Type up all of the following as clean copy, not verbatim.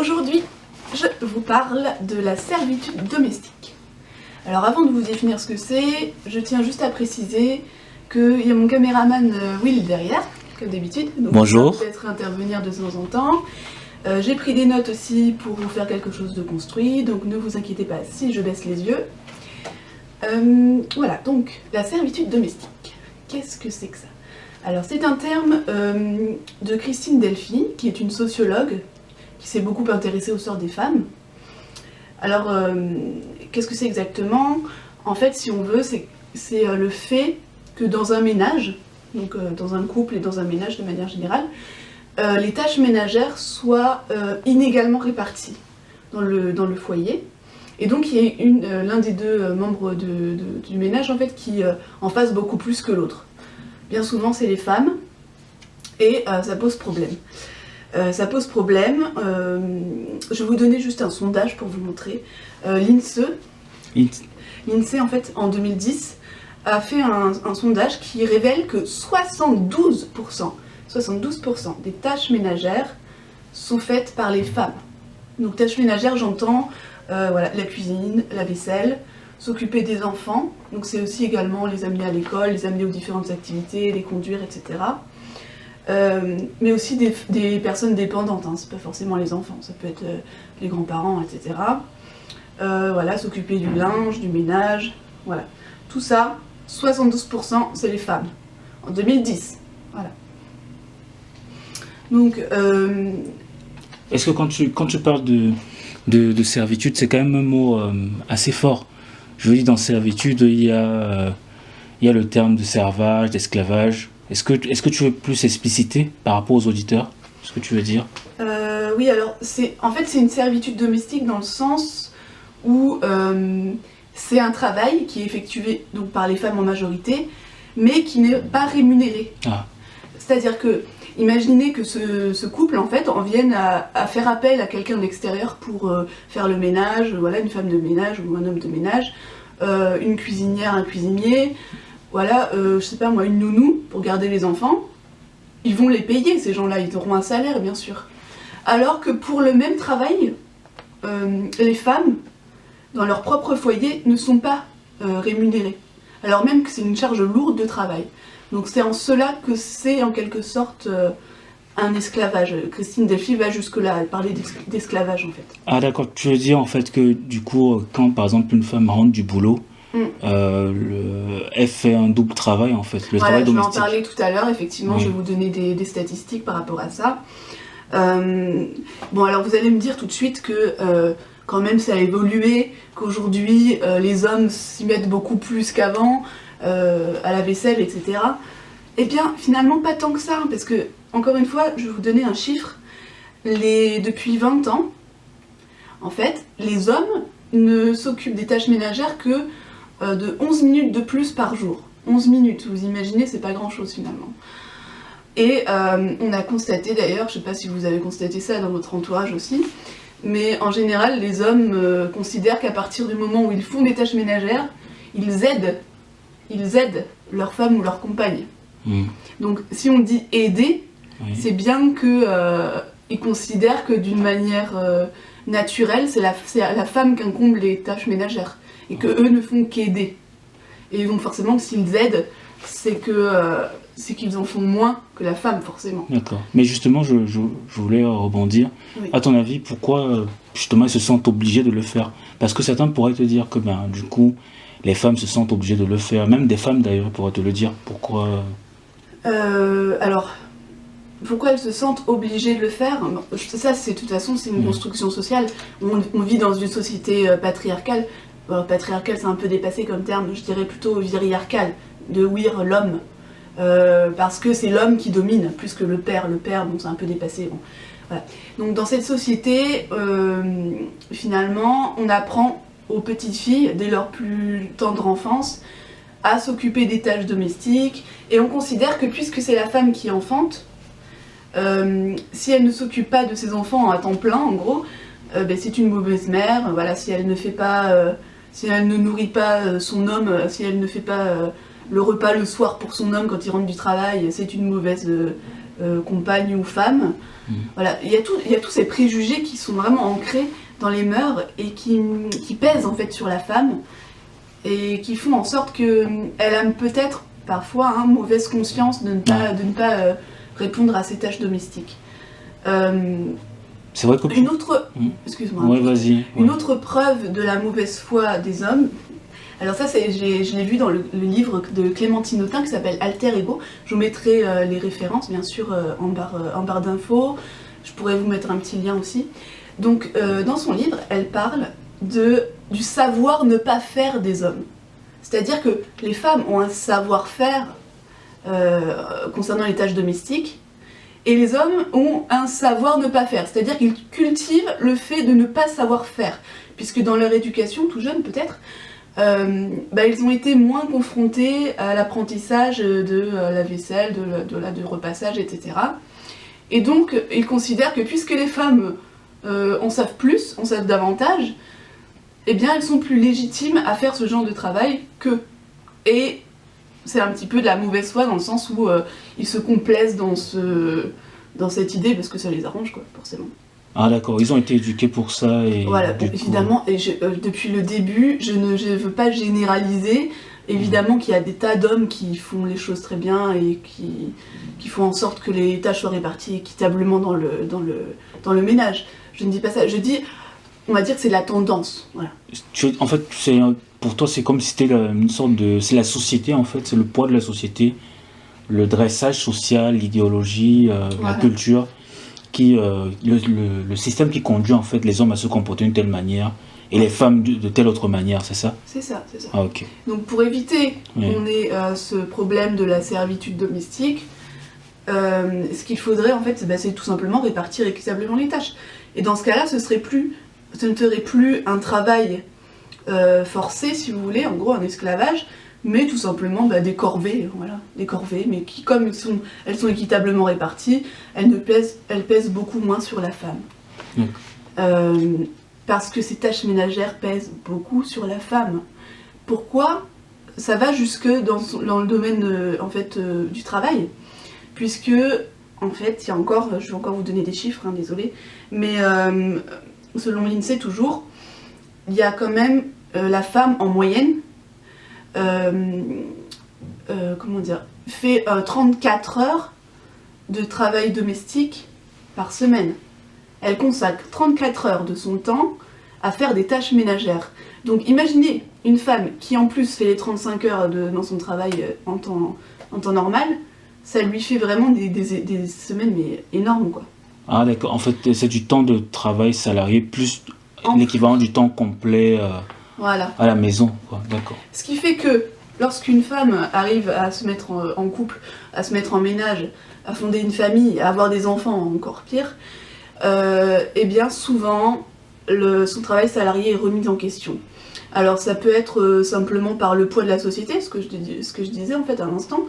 Aujourd'hui, je vous parle de la servitude domestique. Alors avant de vous définir ce que c'est, je tiens juste à préciser qu'il y a mon caméraman Will derrière, comme d'habitude. Bonjour. Il va peut-être intervenir de temps en temps. J'ai pris des notes aussi pour vous faire quelque chose de construit, donc ne vous inquiétez pas si je baisse les yeux. Voilà, donc la servitude domestique. Qu'est-ce que c'est que ça? Alors c'est un terme de Christine Delphi, qui est une sociologue, qui s'est beaucoup intéressée au sort des femmes. Alors, qu'est-ce que c'est exactement? En fait, si on veut, c'est le fait que dans un ménage, donc dans un couple et dans un ménage de manière générale, les tâches ménagères soient inégalement réparties dans le foyer. Et donc, il y a l'un des deux membres du ménage en fait, qui en fasse beaucoup plus que l'autre. Bien souvent, c'est les femmes, et ça pose problème. Je vais vous donner juste un sondage pour vous montrer. L'INSEE, en fait, en 2010, a fait un sondage qui révèle que 72% des tâches ménagères sont faites par les femmes. Donc tâches ménagères, j'entends voilà, la cuisine, la vaisselle, s'occuper des enfants, donc c'est aussi également les amener à l'école, les amener aux différentes activités, les conduire, etc. Mais aussi des personnes dépendantes, hein. C'est pas forcément les enfants, ça peut être les grands-parents, etc. Voilà, s'occuper du linge, du ménage, voilà. Tout ça, 72% c'est les femmes, en 2010, voilà. Donc, est-ce que quand tu parles de servitude, c'est quand même un mot assez fort. Je veux dire, dans servitude, il y a le terme de servage, d'esclavage. Est-ce que tu veux plus expliciter par rapport aux auditeurs ce que tu veux dire? Oui, alors en fait c'est une servitude domestique dans le sens où c'est un travail qui est effectué donc, par les femmes en majorité, mais qui n'est pas rémunéré. Ah. C'est-à-dire que, imaginez que ce couple en fait en vienne à faire appel à quelqu'un d'extérieur pour faire le ménage, voilà, une femme de ménage ou un homme de ménage, une cuisinière, un cuisinier, voilà, je sais pas moi, une nounou pour garder les enfants. Ils vont les payer, ces gens-là, ils auront un salaire bien sûr. Alors que pour le même travail, les femmes, dans leur propre foyer, ne sont pas rémunérées. Alors même que c'est une charge lourde de travail. Donc c'est en cela que c'est en quelque sorte un esclavage. Christine Delphi va jusque-là, elle parlait d'esclavage en fait. Ah d'accord, tu veux dire en fait que du coup, quand par exemple une femme rentre du boulot, elle fait un double travail en fait, le travail domestique. Je vais en parler tout à l'heure, effectivement, je vais vous donner des statistiques par rapport à ça. Bon alors vous allez me dire tout de suite que quand même ça a évolué, qu'aujourd'hui les hommes s'y mettent beaucoup plus qu'avant, à la vaisselle, etc. Eh bien, finalement, pas tant que ça, parce que, encore une fois, je vais vous donner un chiffre. Depuis 20 ans, en fait, les hommes ne s'occupent des tâches ménagères que de 11 minutes de plus par jour. 11 minutes, vous imaginez, c'est pas grand-chose, finalement. Et on a constaté, d'ailleurs, je sais pas si vous avez constaté ça dans votre entourage aussi, mais en général, les hommes considèrent qu'à partir du moment où ils font des tâches ménagères, ils aident leur femme ou leur compagne. Donc si on dit aider, c'est bien qu'ils considèrent que d'une manière naturelle, c'est à la femme qu'incombe les tâches ménagères, et que eux ne font qu'aider. Et donc forcément, s'ils aident, c'est qu'ils en font moins que la femme, forcément. D'accord. Mais justement, je voulais rebondir. Oui. À ton avis, pourquoi justement ils se sentent obligés de le faire? Parce que certains pourraient te dire que du coup, les femmes se sentent obligées de le faire. Même des femmes d'ailleurs pourraient te le dire. Pourquoi alors, pourquoi elles se sentent obligées de le faire? Ça, de toute façon, c'est une construction sociale. On vit dans une société patriarcale. Bon, patriarcale, c'est un peu dépassé comme terme. Je dirais plutôt viriarcale, de ouïr l'homme. Parce que c'est l'homme qui domine, plus que le père. Le père, bon, c'est un peu dépassé. Bon. Voilà. Donc dans cette société, finalement, on apprend aux petites filles, dès leur plus tendre enfance, à s'occuper des tâches domestiques, et on considère que puisque c'est la femme qui enfante, si elle ne s'occupe pas de ses enfants à temps plein, en gros, c'est une mauvaise mère. Voilà, si elle ne nourrit pas son homme, si elle ne fait pas le repas le soir pour son homme quand il rentre du travail, c'est une mauvaise compagne ou femme. Voilà, il y a tous ces préjugés qui sont vraiment ancrés dans les mœurs et qui pèsent en fait sur la femme et qui font en sorte qu'elle a peut-être parfois mauvaise conscience de ne pas répondre à ses tâches domestiques. C'est vrai que... Excuse-moi. Ouais, vas-y. Une autre preuve de la mauvaise foi des hommes, alors ça je l'ai vu dans le livre de Clémentine Autain qui s'appelle Alter Ego. Je vous mettrai les références bien sûr en barre d'infos. Je pourrais vous mettre un petit lien aussi. Donc dans son livre, elle parle du savoir ne pas faire des hommes. C'est-à-dire que les femmes ont un savoir-faire concernant les tâches domestiques et les hommes ont un savoir ne pas faire. C'est-à-dire qu'ils cultivent le fait de ne pas savoir faire. Puisque dans leur éducation, tout jeune peut-être, ils ont été moins confrontés à l'apprentissage de la vaisselle, de repassage, etc. Et donc, ils considèrent que puisque les femmes en savent plus, en savent davantage, eh bien, elles sont plus légitimes à faire ce genre de travail qu'eux. Et c'est un petit peu de la mauvaise foi dans le sens où ils se complaisent dans cette idée parce que ça les arrange, quoi, forcément. Ah d'accord, ils ont été éduqués pour ça et... Voilà, bon, évidemment, et depuis le début, je ne veux pas généraliser. Évidemment qu'il y a des tas d'hommes qui font les choses très bien et qui font en sorte que les tâches soient réparties équitablement dans le ménage. Je ne dis pas ça, je dis, on va dire que c'est la tendance. Voilà. En fait, pour toi, c'est comme si c'était une sorte de... C'est la société, en fait, c'est le poids de la société, le dressage social, l'idéologie, la culture, le système qui conduit, en fait, les hommes à se comporter d'une telle manière et les femmes de telle autre manière, c'est ça ? C'est ça. Ah, ok. Donc pour éviter qu'on ait ce problème de la servitude domestique, ce qu'il faudrait en fait, c'est tout simplement répartir équitablement les tâches. Et dans ce cas-là, ce ne serait plus un travail forcé, si vous voulez, en gros un esclavage, mais tout simplement des corvées, mais qui, comme elles sont équitablement réparties, elles pèsent beaucoup moins sur la femme. Parce que ces tâches ménagères pèsent beaucoup sur la femme. Pourquoi ? Ça va jusque dans le domaine du travail, puisque en fait, je vais encore vous donner des chiffres, désolé, mais selon l'INSEE toujours, il y a quand même la femme en moyenne fait 34 heures de travail domestique par semaine. Elle consacre 34 heures de son temps à faire des tâches ménagères. Donc imaginez une femme qui en plus fait les 35 heures dans son travail en temps normal, ça lui fait vraiment des semaines mais énormes, quoi. Ah d'accord, en fait c'est du temps de travail salarié plus l'équivalent du temps complet à la maison, quoi. D'accord. Ce qui fait que lorsqu'une femme arrive à se mettre en couple, à se mettre en ménage, à fonder une famille, à avoir des enfants, encore pire, eh bien souvent son travail salarié est remis en question. Alors ça peut être simplement par le poids de la société, ce que je disais en fait à l'instant.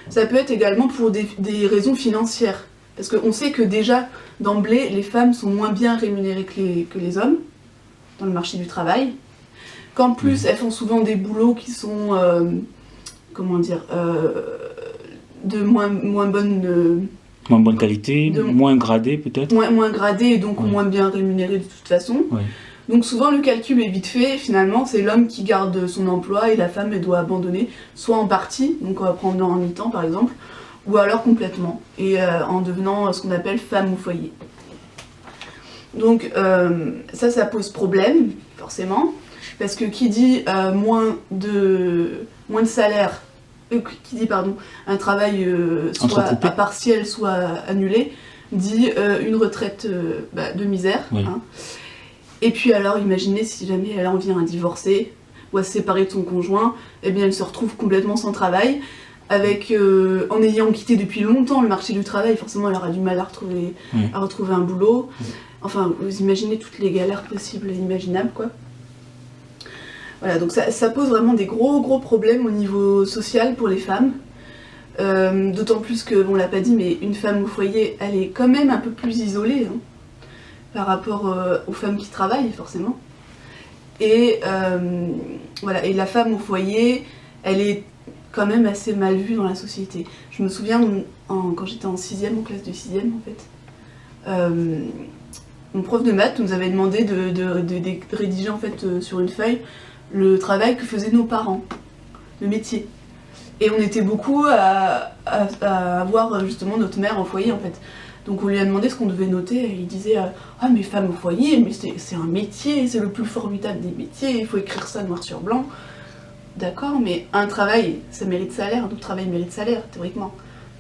Ça peut être également pour des raisons financières. Parce qu'on sait que déjà, d'emblée, les femmes sont moins bien rémunérées que les hommes dans le marché du travail. Qu'en plus, elles font souvent des boulots qui sont, de moins bonne... moins bonne qualité, moins gradé peut-être. Moins gradé et donc moins bien rémunéré de toute façon. Ouais. Donc souvent le calcul est vite fait, finalement c'est l'homme qui garde son emploi et la femme elle doit abandonner, soit en partie, donc pendant un mi-temps par exemple, ou alors complètement, et en devenant ce qu'on appelle femme au foyer. Donc ça pose problème, forcément, parce que qui dit moins de salaire, qui dit un travail soit à partiel, soit annulé, dit une retraite de misère. Oui. Et puis alors, imaginez si jamais elle en vient à divorcer ou à se séparer de son conjoint, eh bien elle se retrouve complètement sans travail, en ayant quitté depuis longtemps le marché du travail, forcément elle aura du mal à retrouver un boulot. Enfin, vous imaginez toutes les galères possibles et imaginables, quoi. Voilà, donc ça pose vraiment des gros problèmes au niveau social pour les femmes. D'autant plus que, on l'a pas dit, mais une femme au foyer, elle est quand même un peu plus isolée par rapport aux femmes qui travaillent, forcément. Et voilà, et la femme au foyer, elle est quand même assez mal vu dans la société. Je me souviens, quand j'étais en 6e, en classe de 6e en fait, mon prof de maths nous avait demandé de rédiger en fait sur une feuille le travail que faisaient nos parents, le métier. Et on était beaucoup à avoir justement notre mère au foyer en fait. Donc on lui a demandé ce qu'on devait noter et il disait ah mais femme au foyer, mais c'est un métier, c'est le plus formidable des métiers, il faut écrire ça noir sur blanc. D'accord, mais un travail, ça mérite salaire, un autre travail mérite salaire, théoriquement.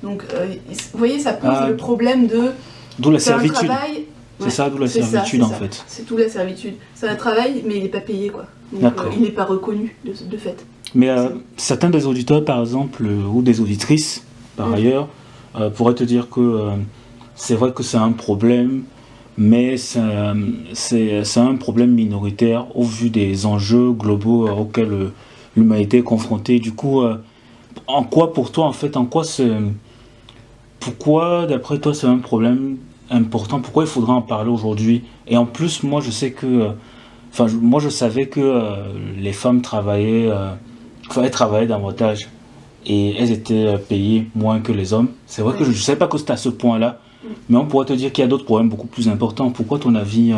Donc vous voyez, ça pose le problème de... D'où la servitude. Travail, c'est ça, d'où la servitude en fait. C'est tout la servitude. C'est un travail, mais il n'est pas payé quoi. Donc il n'est pas reconnu de fait. Mais certains des auditeurs par exemple, ou des auditrices par ailleurs, pourraient te dire que c'est vrai que c'est un problème, mais c'est un problème minoritaire au vu des enjeux globaux auxquels l'humanité est confrontée. Du coup, en quoi pour toi, en fait, pourquoi d'après toi c'est un problème important? Pourquoi il faudrait en parler aujourd'hui? Et en plus, moi je sais que, moi je savais que les femmes travaillaient davantage et elles étaient payées moins que les hommes. C'est vrai que je ne savais pas que c'était à ce point-là. Mais on pourrait te dire qu'il y a d'autres problèmes beaucoup plus importants. Pourquoi, à ton avis,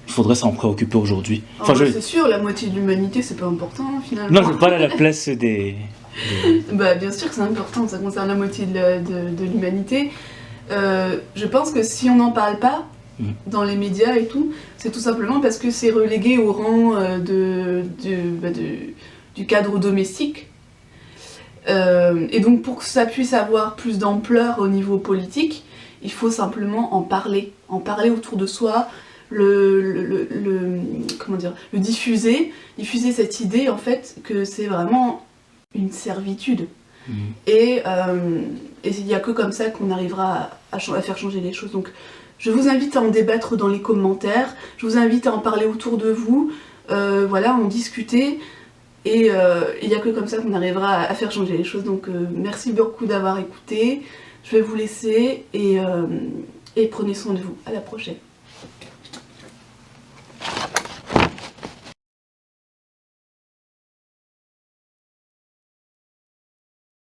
il faudrait s'en préoccuper aujourd'hui? C'est sûr, la moitié de l'humanité, c'est pas important, finalement. Non, je parle à la place des... Bah, bien sûr que c'est important, ça concerne la moitié de l'humanité. Je pense que si on n'en parle pas, dans les médias et tout, c'est tout simplement parce que c'est relégué au rang du cadre domestique. Et donc, pour que ça puisse avoir plus d'ampleur au niveau politique, il faut simplement en parler autour de soi, le diffuser cette idée en fait que c'est vraiment une servitude. Et il n'y a que comme ça qu'on arrivera à faire changer les choses. Donc je vous invite à en débattre dans les commentaires, je vous invite à en parler autour de vous, en discuter. Et il n'y a que comme ça qu'on arrivera à faire changer les choses. Donc merci beaucoup d'avoir écouté. Je vais vous laisser et prenez soin de vous. À la prochaine.